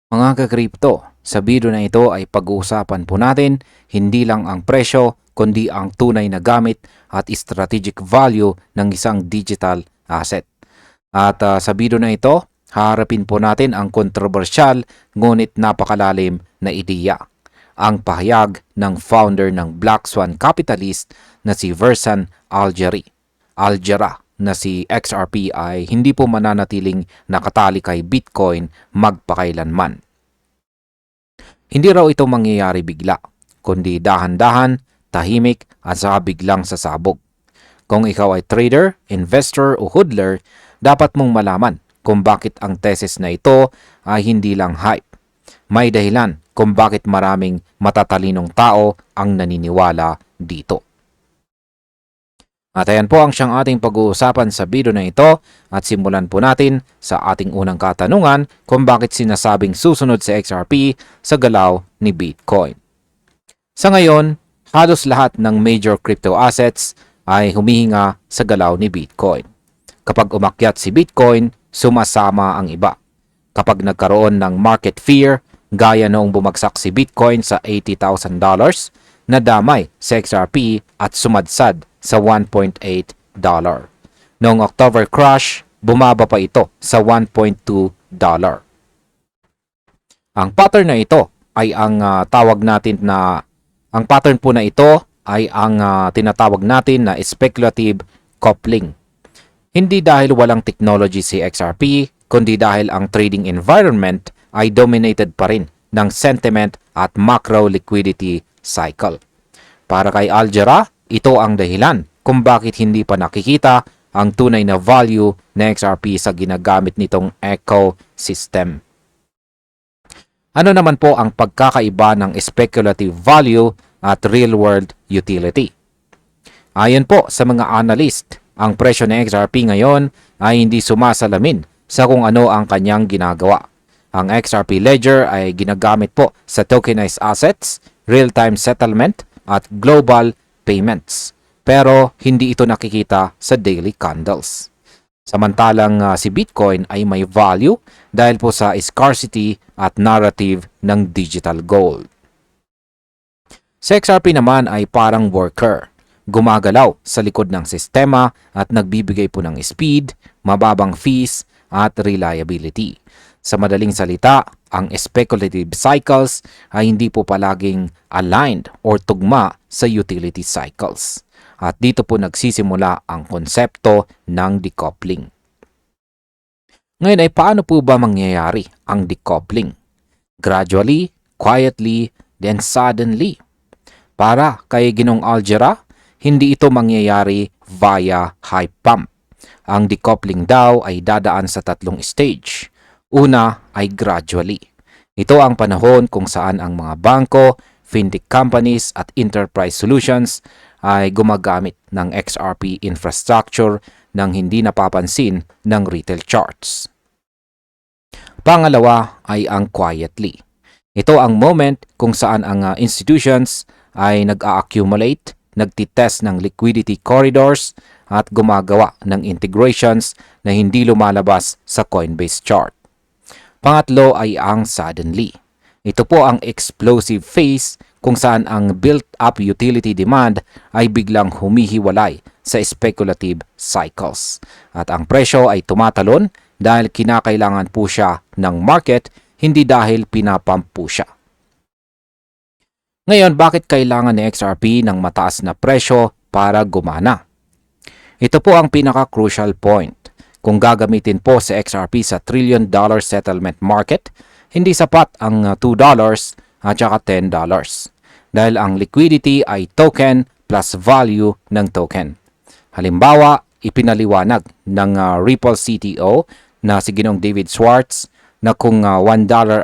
Mga ka-crypto, sa video na ito ay pag-uusapan po natin hindi lang ang presyo kundi ang tunay na gamit at strategic value ng isang digital asset. At sa video na ito, haharapin po natin ang kontrobersyal ngunit napakalalim na ideya. Ang pahayag ng founder ng Black Swan Capitalist na si Versan Aljera na si XRP ay hindi po mananatiling nakatali kay Bitcoin magpakailanman. Hindi raw ito mangyayari bigla, kundi dahan-dahan, tahimik at saka biglang sasabog. Kung ikaw ay trader, investor o hodler, dapat mong malaman kung bakit ang thesis na ito ay hindi lang hype. May dahilan kung bakit maraming matatalinong tao ang naniniwala dito. At ayan po ang siyang ating pag-uusapan sa video na ito at simulan po natin sa ating unang katanungan kung bakit sinasabing susunod si XRP sa galaw ni Bitcoin. Sa ngayon, halos lahat ng major crypto assets ay humihinga sa galaw ni Bitcoin. Kapag umakyat si Bitcoin, sumasama ang iba. Kapag nagkaroon ng market fear, gaya noong bumagsak si Bitcoin sa $80,000, nadamay si XRP at sumadsad sa $1.8. Noong October crash, bumaba pa ito sa $1.2. Ang pattern na ito ay ang pattern po na ito ay ang tinatawag natin na speculative coupling. Hindi dahil walang technology si XRP, kundi dahil ang trading environment ay dominated pa rin ng sentiment at macro liquidity cycle. Para kay Aljera, ito ang dahilan kung bakit hindi pa nakikita ang tunay na value ng XRP sa ginagamit nitong ecosystem. Ano naman po ang pagkakaiba ng speculative value at real-world utility? Ayon po sa mga analyst, ang presyo ng XRP ngayon ay hindi sumasalamin sa kung ano ang kanyang ginagawa. Ang XRP Ledger ay ginagamit po sa tokenized assets, real-time settlement, at global payments. Pero hindi ito nakikita sa daily candles. Samantalang si Bitcoin ay may value dahil po sa scarcity at narrative ng digital gold. Si XRP naman ay parang worker. Gumagalaw sa likod ng sistema at nagbibigay po ng speed, mababang fees at reliability. Sa madaling salita, ang speculative cycles ay hindi po palaging aligned or tugma sa utility cycles. At dito po nagsisimula ang konsepto ng decoupling. Ngayon ay paano po ba mangyayari ang decoupling? Gradually, quietly, then suddenly. Para kay Ginong Aljera, hindi ito mangyayari via hype pump. Ang decoupling daw ay dadaan sa tatlong stage. Una ay gradually. Ito ang panahon kung saan ang mga bangko, fintech companies at enterprise solutions ay gumagamit ng XRP infrastructure nang hindi napapansin ng retail charts. Pangalawa ay ang quietly. Ito ang moment kung saan ang institutions ay nag-a-accumulate, nagtitest ng liquidity corridors at gumagawa ng integrations na hindi lumalabas sa Coinbase chart. Pangatlo ay ang suddenly. Ito po ang explosive phase kung saan ang built-up utility demand ay biglang humihiwalay sa speculative cycles. At ang presyo ay tumatalon dahil kinakailangan po siya ng market, hindi dahil pinapump po siya. Ngayon, bakit kailangan ni XRP ng mataas na presyo para gumana? Ito po ang pinaka-crucial point. Kung gagamitin po si XRP sa $1 trillion settlement market, hindi sapat ang $2 at saka $10. Dahil ang liquidity ay token plus value ng token. Halimbawa, ipinaliwanag ng Ripple CTO na si Ginong David Schwartz na kung $1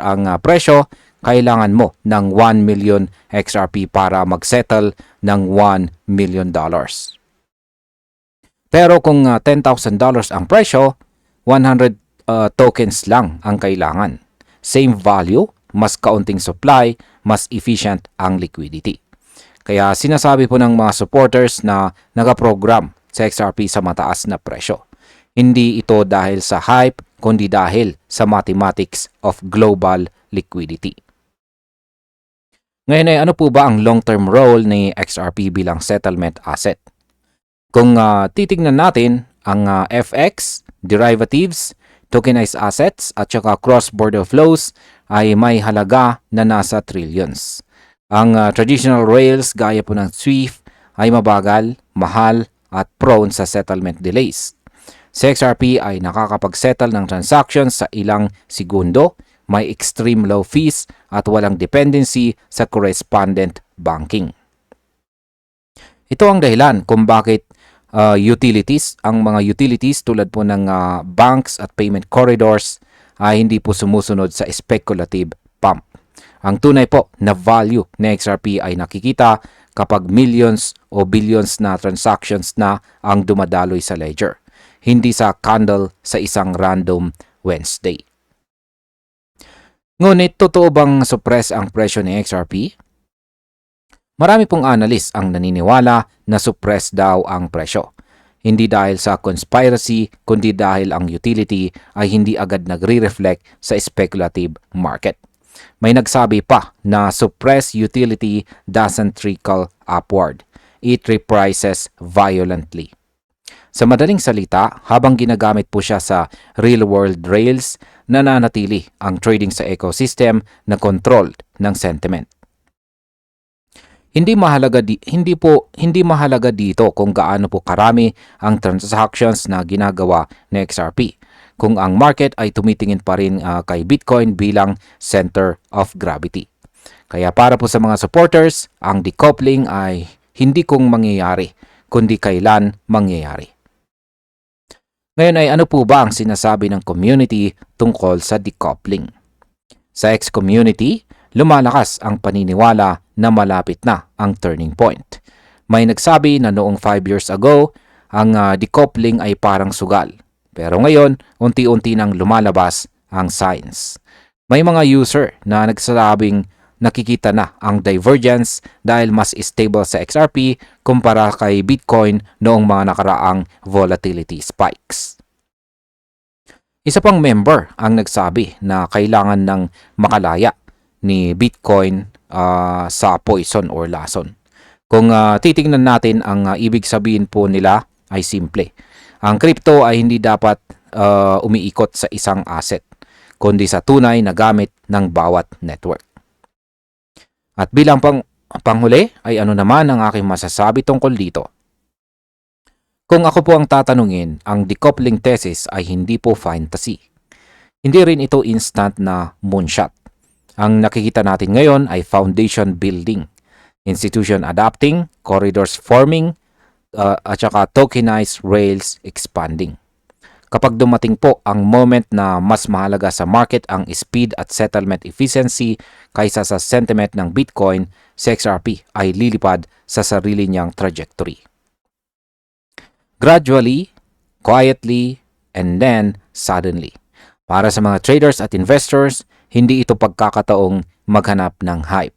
ang presyo, kailangan mo ng 1 million XRP para mag-settle ng $1 million. Pero kung $10,000 ang presyo, 100 tokens lang ang kailangan. Same value, mas kaunting supply, mas efficient ang liquidity. Kaya sinasabi po ng mga supporters na nakaprogram sa XRP sa mataas na presyo. Hindi ito dahil sa hype, kundi dahil sa mathematics of global liquidity. Ngayon ay ano po ba ang long-term role ni XRP bilang settlement asset? Kung titignan natin ang FX, derivatives, tokenized assets at saka cross-border flows ay may halaga na nasa trillions. Ang traditional rails gaya po ng SWIFT ay mabagal, mahal at prone sa settlement delays. Si XRP ay nakakapag-settle ng transactions sa ilang segundo, may extreme low fees at walang dependency sa correspondent banking. Ito ang dahilan kung bakit ang mga utilities tulad po ng banks at payment corridors ay hindi po sumusunod sa speculative pump. Ang tunay po na value ng XRP ay nakikita kapag millions o billions na transactions na ang dumadaloy sa ledger, hindi sa candle sa isang random Wednesday. Ngunit totoo bang suppress ang presyo ng XRP? Marami pong analyst ang naniniwala na suppress daw ang presyo. Hindi dahil sa conspiracy, kundi dahil ang utility ay hindi agad nagre-reflect sa speculative market. May nagsabi pa na suppress utility doesn't trickle upward. It reprices violently. Sa madaling salita, habang ginagamit po siya sa real-world rails, nananatili ang trading sa ecosystem na controlled ng sentiment. Hindi mahalaga dito kung gaano po karami ang transactions na ginagawa ng XRP, kung ang market ay tumitingin pa rin kay Bitcoin bilang center of gravity. Kaya para po sa mga supporters, ang decoupling ay hindi kung mangyayari, kundi kailan mangyayari. Ngayon ay ano po ba ang sinasabi ng community tungkol sa decoupling? Sa X community, lumalakas ang paniniwala na malapit na ang turning point. May nagsabi na noong 5 years ago, ang decoupling ay parang sugal. Pero ngayon, unti-unti nang lumalabas ang signs. May mga user na nagsasabing nakikita na ang divergence dahil mas stable sa XRP kumpara kay Bitcoin noong mga nakaraang volatility spikes. Isa pang member ang nagsabi na kailangan ng makalaya ni Bitcoin sa poison or lason. Kung titingnan natin, ang ibig sabihin po nila ay simple. Ang crypto ay hindi dapat umiikot sa isang asset, kundi sa tunay na gamit ng bawat network. At bilang panghuli ay ano naman ang aking masasabi tungkol dito? Kung ako po ang tatanungin, ang decoupling thesis ay hindi po fantasy. Hindi rin ito instant na moonshot. Ang nakikita natin ngayon ay foundation building, institution adapting, corridors forming, at saka tokenized rails expanding. Kapag dumating po ang moment na mas mahalaga sa market ang speed at settlement efficiency kaysa sa sentiment ng Bitcoin, si XRP ay lilipad sa sarili niyang trajectory. Gradually, quietly, and then suddenly. Para sa mga traders at investors, hindi ito pagkakataong maghanap ng hype.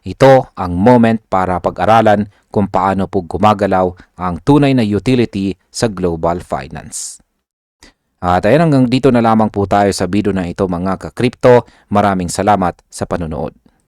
Ito ang moment para pag-aralan kung paano po gumagalaw ang tunay na utility sa global finance. At ayan, hanggang dito na lamang po tayo sa video na ito mga ka-crypto. Maraming salamat sa panonood.